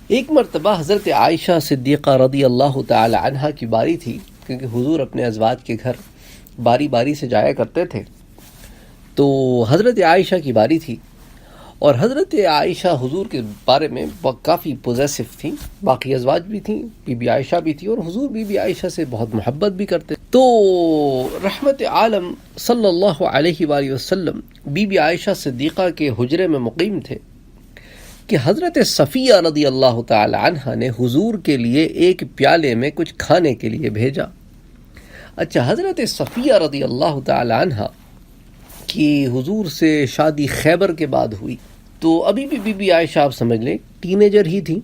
ایک مرتبہ حضرت عائشہ صدیقہ رضی اللہ تعالی عنہا کی باری تھی، کیونکہ حضور اپنے ازواج کے گھر باری باری سے جایا کرتے تھے، تو حضرت عائشہ کی باری تھی، اور حضرت عائشہ حضور کے بارے میں کافی پوزیسو تھیں، باقی ازواج بھی تھیں، بی بی عائشہ بھی تھی، اور حضور بی بی عائشہ سے بہت محبت بھی کرتے. تو رحمت عالم صلی اللہ علیہ وآلہ وسلم بی بی عائشہ صدیقہ کے حجرے میں مقیم تھے کہ حضرت صفیہ رضی اللہ تعالی عنہ نے حضور کے لیے ایک پیالے میں کچھ کھانے کے لیے بھیجا. اچھا، حضرت صفیہ رضی اللہ تعالی عنہ کی حضور سے شادی خیبر کے بعد ہوئی، تو ابھی بھی بی بی عائشہ آپ سمجھ لیں ٹین ایجر ہی تھیں.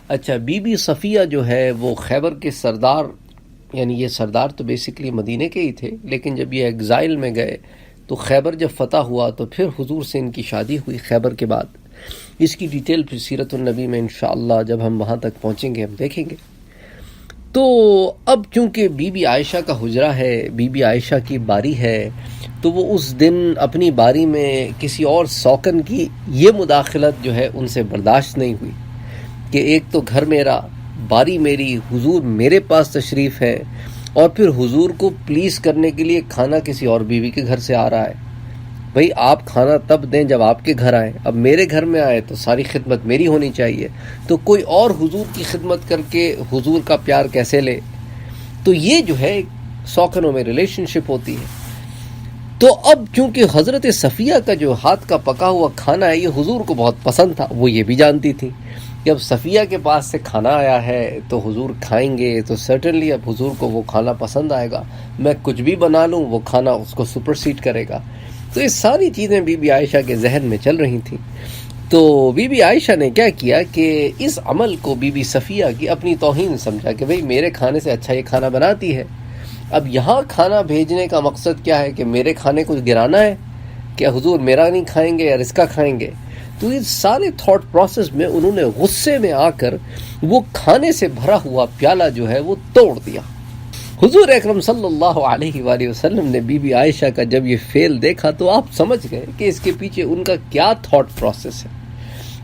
اچھا، بی بی صفیہ جو ہے وہ خیبر کے سردار، یعنی یہ سردار تو بیسیکلی مدینے کے ہی تھے، لیکن جب یہ ایگزائل میں گئے تو خیبر جب فتح ہوا تو پھر حضور سے ان کی شادی ہوئی خیبر کے بعد. اس کی ڈیٹیل پھر سیرت النبی میں انشاءاللہ جب ہم وہاں تک پہنچیں گے ہم دیکھیں گے. تو اب چونکہ بی بی عائشہ کا حجرہ ہے، بی بی عائشہ کی باری ہے، تو وہ اس دن اپنی باری میں کسی اور سوکن کی یہ مداخلت جو ہے ان سے برداشت نہیں ہوئی کہ ایک تو گھر میرا، باری میری، حضور میرے پاس تشریف ہے، اور پھر حضور کو پلیز کرنے کے لیے کھانا کسی اور بیوی کے گھر سے آ رہا ہے. بھئی آپ کھانا تب دیں جب آپ کے گھر آئیں، اب میرے گھر میں آئے تو ساری خدمت میری ہونی چاہیے، تو کوئی اور حضور کی خدمت کر کے حضور کا پیار کیسے لے؟ تو یہ جو ہے سوکنوں میں ریلیشن شپ ہوتی ہے. تو اب چونکہ حضرت صفیہ کا جو ہاتھ کا پکا ہوا کھانا ہے یہ حضور کو بہت پسند تھا، وہ یہ بھی جانتی تھی کہ اب صفیہ کے پاس سے کھانا آیا ہے تو حضور کھائیں گے، تو سرٹنلی اب حضور کو وہ کھانا پسند آئے گا، میں کچھ بھی بنا لوں وہ کھانا اس کو سپرسیڈ کرے گا. تو یہ ساری چیزیں بی بی عائشہ کے ذہن میں چل رہی تھیں. تو بی بی عائشہ نے کیا کیا کہ اس عمل کو بی بی صفیہ کی اپنی توہین سمجھا کہ بھئی میرے کھانے سے اچھا یہ کھانا بناتی ہے. اب یہاں کھانا بھیجنے کا مقصد کیا ہے کہ میرے کھانے کو گرانا ہے، کہ حضور میرا نہیں کھائیں گے یا اس کا کھائیں گے. تو اس سارے تھاٹ پروسیس میں انہوں نے غصے میں آ کر وہ کھانے سے بھرا ہوا پیالہ جو ہے وہ توڑ دیا. حضور اکرم صلی اللہ علیہ وآلہ وسلم نے بی بی عائشہ کا جب یہ فعل دیکھا تو آپ سمجھ گئے کہ اس کے پیچھے ان کا کیا تھاٹ پروسیس ہے.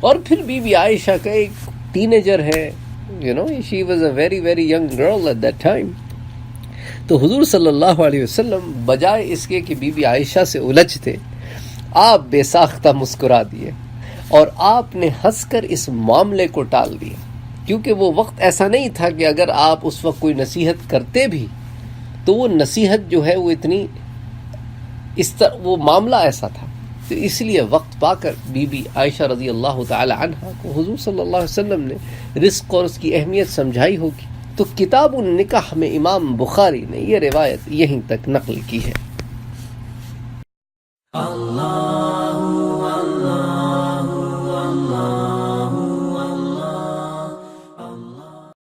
اور پھر بی بی عائشہ کا ایک ٹین ایجر ہے، she was a very very young girl at that time. تو حضور صلی اللہ علیہ وسلم بجائے اس کے کہ بی بی عائشہ سے الجھتے، آپ بے ساختہ مسکرا دیے اور آپ نے ہنس کر اس معاملے کو ٹال دیا، کیونکہ وہ وقت ایسا نہیں تھا کہ اگر آپ اس وقت کوئی نصیحت کرتے بھی تو وہ نصیحت جو ہے وہ اتنی وہ معاملہ ایسا تھا. تو اس لیے وقت پا کر بی بی عائشہ رضی اللہ تعالی عنہ کو حضور صلی اللہ علیہ وسلم نے رزق اور اس کی اہمیت سمجھائی ہوگی. تو کتاب النکاح میں امام بخاری نے یہ روایت یہیں تک نقل کی ہے. اللہ